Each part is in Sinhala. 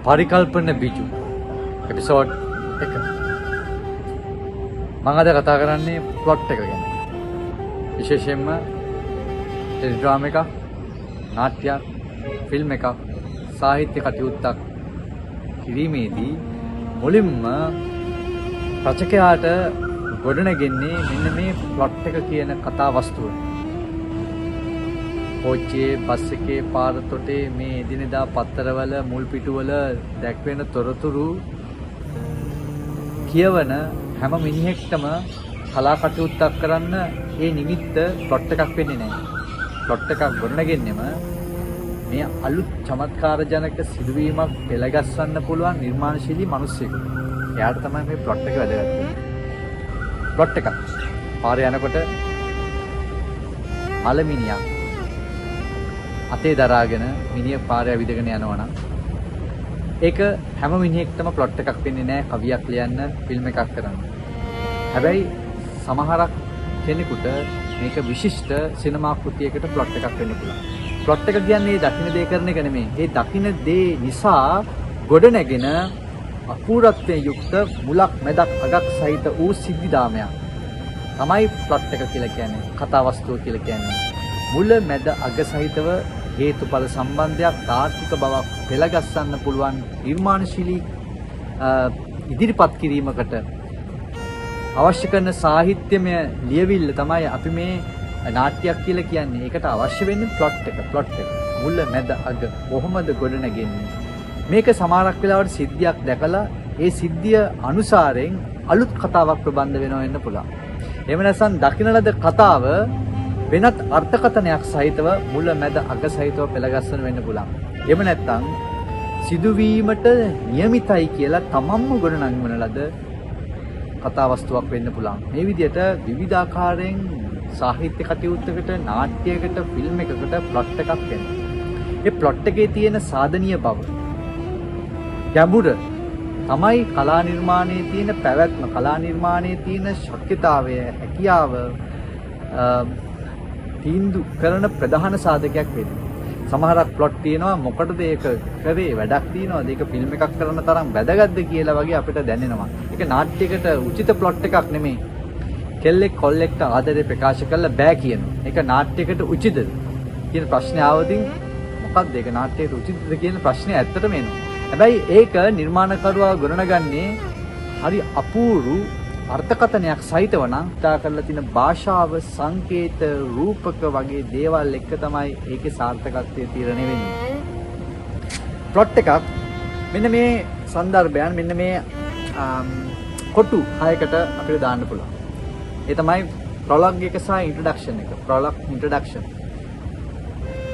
පරිකල්පන බිජු එපිසෝඩ් 1. මම අද කතා කරන්නේ ප්ලොට් එක ගැන. විශේෂයෙන්ම ටෙලිඩ්‍රාම එකක්, නාට්‍යයක්, ෆිල්ම් එකක්, සාහිත්‍ය කටයුත්තක් කිරීමේදී මුලින්ම රචකයාට ගොඩනගෙන්නේ මෙන්න මේ ප්ලොට් එක කියන කතා වස්තුව. පෝච්චියේ බස් එකේ පාර තොටේ මේ එදිනෙදා පත්තරවල මුල් පිටුවල දැක්වෙන තොරතුරු කියවන හැම මිනිහෙක්ටම කලා කටයුත්තක් කරන්න ඒ නිමිත්ත ප්ලොට් එකක් වෙන්නේ නැහැ. ප්ලොට් එකක් ගොඩනගෙන්නෙම මේ අලුත් චමත්කාරජනක සිදුවීමක් පෙළගස්සන්න පුළුවන් නිර්මාණශීලී මිනිස්සෙකුට. එයාට තමයි මේ ප්ලොට් එක වැදගත් වෙන්නේ. ප්ලොට් එකක් පාරේ යනකොට මලමිනියක් අතේ දරාගෙන මිනිහ පාරේ ඇවිදගෙන යනවනම් ඒක හැම මිනිහෙක්ටම ප්ලොට් එකක් වෙන්නේ නැහැ. කවියක් ලියන්න, ෆිල්ම් එකක් කරන්න. හැබැයි සමහරක් කෙනෙකුට මේක විශිෂ්ට සිනමා කෘතියකට ප්ලොට් එකක් වෙන්න පුළුවන්. ප්ලොට් එක කියන්නේ දකින්න දේ කරන එක නෙමෙයි. ඒ දකින්න දේ නිසා ගොඩනැගෙන අපූර්වත්වයෙන් යුක්ත මුලක් මැදක් අගක් සහිත වූ සිද්ධිදාමයක් තමයි ප්ලොට් එක කියලා කියන්නේ. කතා වස්තුව කියලා කියන්නේ. මුල මැද අග සහිතව හේතුඵල සම්බන්ධයක්, තාර්කික බවක් පෙළගස්සන්න පුළුවන් නිර්මාණශීලී ඉදිරිපත් කිරීමකට අවශ්‍ය කරන සාහිත්‍යමය ලියවිල්ල තමයි අපි මේ නාට්‍යයක් කියලා කියන්නේ. ඒකට අවශ්‍ය වෙන්නේ ප්ලොට් එක. ප්ලොට් එක මුල මැද අග කොහොමද ගොඩනගෙන්නේ? මේක සමහරක් වෙලාවට සිද්ධියක් දැකලා ඒ සිද්ධිය අනුසාරයෙන් අලුත් කතාවක් ප්‍රබන්ධ වෙනවා වෙන්න පුළුවන්. එහෙම නැත්නම් දකින්න ලද කතාව වෙනත් අර්ථකථනයක් සහිතව මුල මැද අග සහිතව පෙළගස්සන වෙන්න පුළුවන්. එහෙම නැත්නම් සිදුවීමට නියමිතයි කියලා තමන්ම ගොඩනංවන ලද කතා වස්තුවක් වෙන්න පුළුවන්. මේ විදිහට විවිධාකාරයෙන් සාහිත්‍ය කටයුත්තකට, නාට්‍යයකට, ෆිල්ම් එකකට ප්ලොට් එකක් වෙනවා. ඒ ප්ලොට් එකේ තියෙන සාධනීය බව, ගැඹුර තමයි කලා නිර්මාණයේ තියෙන පැවැත්ම, කලා නිර්මාණයේ තියෙන ශක්තිතාවය, හැකියාව තීන්දු කරන ප්‍රධාන සාධකයක් වෙන්නේ. සමහරක් ප්ලොට් තියෙනවා මොකටද ඒක කරේ, වැඩක් තියෙනවද, ඒක ෆිල්ම් එකක් කරන තරම් වැදගත්ද කියලා වගේ අපිට දැනෙනවා. ඒක නාට්‍යයකට උචිත ප්ලොට් එකක් නෙමෙයි. කෙල්ලෙක් කොල්ලෙක්ට ආදරේ ප්‍රකාශ කළා බෑ කියනවා. ඒක නාට්‍යයකට උචිතද කියන ප්‍රශ්නේ ආවදින් මොකක්ද ඒක නාට්‍යයට උචිතද කියන ප්‍රශ්නේ ඇත්තටම එනවා. හැබැයි ඒක නිර්මාණකරුවා ගොඩනගන්නේ හරි අපූර්ව අර්ථකථනයක් සහිතව නම් කතා කරලා තියෙන භාෂාව, සංකේත, රූපක වගේ දේවල් එක්ක තමයි ඒකේ සාර්ථකත්වය තීරණය වෙන්නේ. ප්ලොට් එකක් මෙන්න මේ සන්දර්භයන්, මෙන්න මේ කොටු 6කට අපිට දාන්න පුළුවන්. ඒ තමයි ප්‍රොලොග් එක සහ ඉන්ට්‍රොඩක්ෂන් එක. ප්‍රොලොග්, ඉන්ට්‍රොඩක්ෂන්.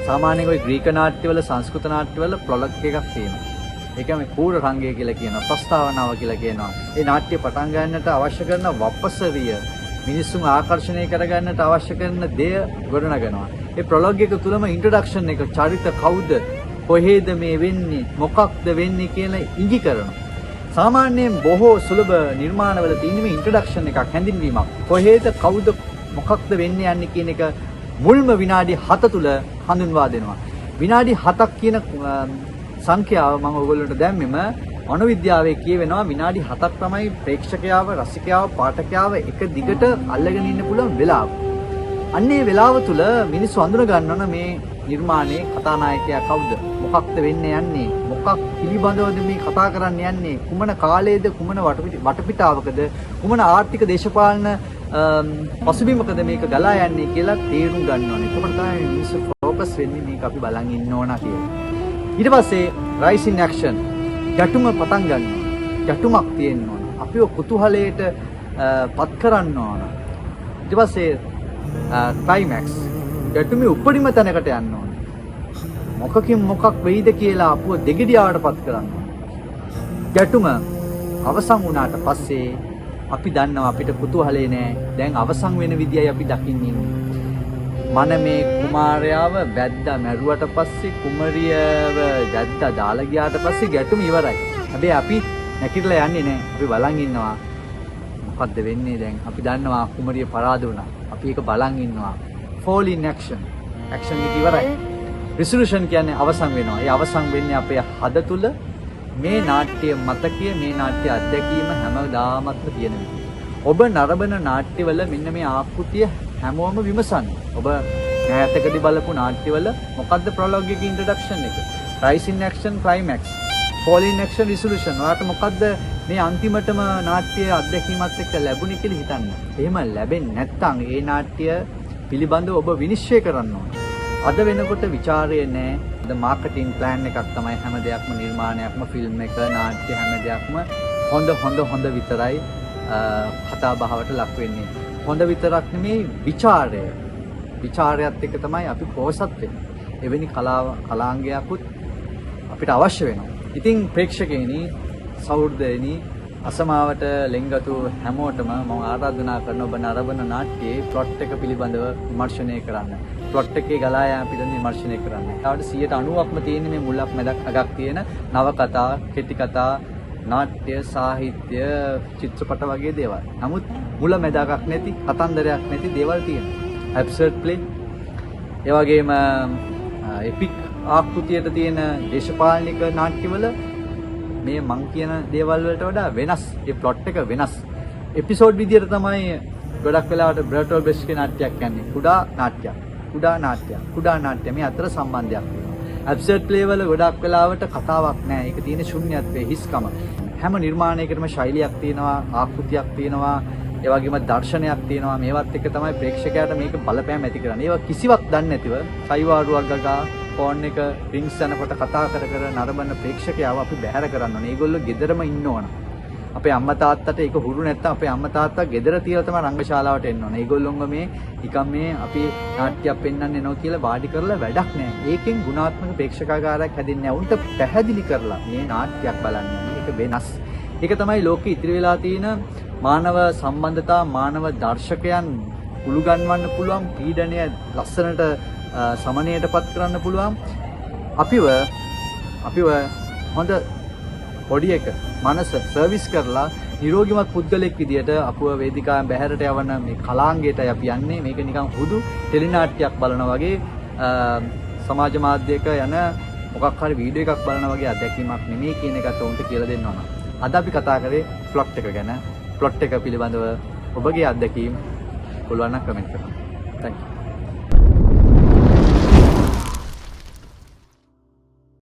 සාමාන්‍යයෙන් ওই ග්‍රීක නාට්‍යවල, සංස්කෘත නාට්‍යවල ප්‍රොලොග් එකක් තියෙනවා. ඒක මේ පූර්ව රංගය කියලා කියනවා, ප්‍රස්තාවනාව කියලා කියනවා. ඒ නාට්‍ය පටන් ගන්නට අවශ්‍ය කරන වප්පසරිය, මිනිසුන් ආකර්ෂණය කරගන්නට අවශ්‍ය කරන දේ ගොඩනගනවා. ඒ ප්‍රොලොග් එක තුලම ඉන්ට්‍රොඩක්ෂන් එක, චරිත කවුද, කොහේද මේ වෙන්නේ, මොකක්ද වෙන්නේ කියලා ඉඟි කරනවා. සාමාන්‍යයෙන් බොහෝ සුලභ නිර්මාණවල තියෙන මේ ඉන්ට්‍රොඩක්ෂන් එකක්, හැඳින්වීමක්. කොහේද, කවුද, මොකක්ද වෙන්නේ යන්නේ කියන එක මුල්ම විනාඩි 7 තුල හඳුන්වා දෙනවා. විනාඩි 7ක් කියන සංඛ්‍යාව මම ඔයගොල්ලන්ට දැම්මෙම මනෝවිද්‍යාවේ කියවෙනවා විනාඩි 7ක් තමයි ප්‍රේක්ෂකයාව, රසිකයාව, පාඨකයාව එක දිගට අල්ලගෙන ඉන්න පුළුවන් වෙලාව. අන්නේ වෙලාව තුල මිනිස්සු අඳුන ගන්නවන මේ නිර්මාණයේ කතානායකයා කවුද? මොකක්ද වෙන්නේ යන්නේ? මොකක් පිළිබඳවද මේ කතා කරන්න යන්නේ? කුමන කාලයේද, කුමන වටපිටාවකද, කුමන ආර්ථික දේශපාලන පසුබිමකද මේක ගලා යන්නේ කියලා තේරුම් ගන්න ඕනේ. එතකොට තමයි මිනිස්සු ફોකස් වෙන්නේ මේක අපි බලන් ඉන්න ඕන කියලා. ඊට පස්සේ රයිස් ඉන් ඇක්ෂන්, ගැටුම පටන් ගන්නවා. ගැටුමක් තියෙන්න ඕන. අපිව කුතුහලයට පත් කරන්න ඕන. ඊට පස්සේ ක්ලයිමැක්ස්, ගැටුමේ උඩින්ම තැනකට යන්න ඕන. මොකකින් මොකක් වෙයිද කියලා අපුව දෙගිඩියාවට පත් කරන්න ඕන. ගැටුම අවසන් වුණාට පස්සේ අපි දන්නවා අපිට කුතුහලේ නෑ. දැන් අවසන් වෙන විදියයි අපි දකින්නේ. මනමේ කුමාරයාව වැද්දා මැරුවට පස්සේ, කුමරියව වැද්දා දාලා ගියාට පස්සේ ගැටුම ඉවරයි. හැබැයි අපි නැකිටලා යන්නේ නැහැ. අපි බලන් ඉන්නවා. මොකද්ද වෙන්නේ දැන්? අපි දන්නවා කුමරිය පරාද වුණා. අපි ඒක බලන් ඉන්නවා. fall in action. action එක ඉවරයි. resolution කියන්නේ අවසන් වෙනවා. ඒ අවසන් වෙන්නේ අපේ හද තුල මේ නාට්‍ය මතකය මේ නාට්‍ය අත්දැකීම හැමදාමත්ම තියෙන විදිහ. ඔබ නරඹන නාට්‍යවල මෙන්න මේ ආකෘතිය හැමෝම විමසන්න. ඔබ ඈතකදී බලපු නාට්‍යවල මොකද්ද ප්‍රොලොග් එකේ ඉන්ට්‍රොඩක්ෂන් එක? Rise in action climax. fall in action resolution. ඔයාලට මොකද්ද මේ අන්තිමටම නාට්‍ය අත්දැකීමත් එක්ක ලැබුණේ කියලා හිතන්න. එහෙම ලැබෙන්නේ නැත්නම් ඒ නාට්‍ය පිළිබඳව ඔබ විනිශ්චය කරන්න ඕනේ. අද වෙනකොට ਵਿਚාරය නැහැ. අද මාකටිං ප්ලෑන් එකක් තමයි හැම දෙයක්ම නිර්මාණයක්ම ෆිල්ම් එක නාට්‍ය හැම දෙයක්ම හොඳ විතරයි කතා බහවට ලක් වෙන්නේ. හොඳ විතරක් නෙමේ විචාරය. විචාරයත් එක්ක තමයි අපි පොහසත් වෙන්නේ. එවැනි කලාංගයක්ුත් අපිට අවශ්‍ය වෙනවා. ඉතින් ප්‍රේක්ෂකයනි සහෘදයනි අසමාවට ලෙන්ගතු හැමෝටම මම ආරාධනා කරන ඔබ නරඹන නාට්‍යයේ ප්ලොට් එක පිළිබඳව විමර්ශනය කරන්න. ප්ලොට් එකේ ගලා යාම පිළිබඳව විමර්ශනය කරන්න. ඒවට 90%ක්ම තියෙන මේ මුලක් මැදක් අගක් තියෙන නවකතා, කෙටි කතා, නාට්‍ය, සාහිත්‍ය, චිත්‍රපට වගේ දේවල්. නමුත් මුල මැදක් නැති, කතන්දරයක් නැති දේවල් තියෙනවා. ඇබ්සර්ඩ් ප්ලේ, ඒ වගේම එපික් ආකෘතියට තියෙන දේශපාලනික නාට්‍යවල මේ මං කියන දේවල් වලට වඩා වෙනස්. ඒ ප්ලොට් එක වෙනස්. එපිසෝඩ් විදියට තමයි ගොඩක් වෙලාවට බර්ටෝල් බ්‍රෙෂ්ට්ගේ නාට්‍යයක් කියන්නේ. කුඩා නාට්‍ය. මේ අතර සම්බන්ධයක් තියෙනවා. ඇබ්සර්ඩ් ප්ලේ වල ගොඩක් වෙලාවට කතාවක් නැහැ. ඒක තියෙන ශුන්‍යත්වයේ හිස්කම. හැම නිර්මාණයකටම ශෛලියක් තියෙනවා, ආකෘතියක් තියෙනවා, ඒ වගේම දර්ශනයක් තියෙනවා. මේවත් එක තමයි ප්‍රේක්ෂකයාට මේක බලපෑම් ඇති කරන්නේ. ඒවා කිසිවක් දන්නේ නැතිව සයිවාරුවක් ගගා ෆෝන් එක රින්ග්ස් යනකොට කතා කර නරඹන ප්‍රේක්ෂකයාව අපි බැහැර කරන්න ඕනේ. ඒගොල්ලෝ ගෙදරම ඉන්න ඕන. අපේ අම්මා තාත්තට ඒක හුරු නැත්තම් අපේ අම්මා තාත්තා ගෙදර තියලා තමයි රංගශාලාවට එන්න ඕනේ. ඒගොල්ලොන්ව මේ නිකම් මේ අපි නාට්‍යයක් පෙන්වන්න එනවා කියලා වාඩි කරලා වැඩක් නැහැ. ඒකෙන් ගුණාත්මක ප්‍රේක්ෂකාගාරයක් හැදෙන්නේ නැහැ. උන්ට පැහැදිලි කරලා මේ නාට්‍යයක් බලන්න. මේක වෙනස්. ඒක තමයි ලෝකෙ ඉතිරි වෙලා තියෙන මානව සම්බන්ධතා, මානව දර්ශකයන් උලුගන්වන්න පුළුවන් පීඩනය ලස්සනට සමනයටපත් කරන්න පුළුවන්. අපිව හොඳ බොඩි එක මනස සර්විස් කරලා නිරෝගිමත් පුද්ගලෙක් විදියට අපව වේදිකාවෙන් බැහැරට යවන මේ කලාංගයටයි අපි යන්නේ. මේක නිකන් හුදු ටෙලිනාට්‍යයක් බලනවා වගේ සමාජ මාධ්‍යයක යන මොකක් හරි වීඩියෝ එකක් බලනවා වගේ අත්දැකීමක් නෙමෙයි කියන එකත් උන්ට කියලා දෙන්න ඕන. අද අපි කතා කරේ ප්ලොට් එක ගැන. ප්ලොට් එක පිළිබඳව ඔබගේ අත්දැකීම් පුළුවන් නම් කමෙන්ට් කරන්න. Thank you.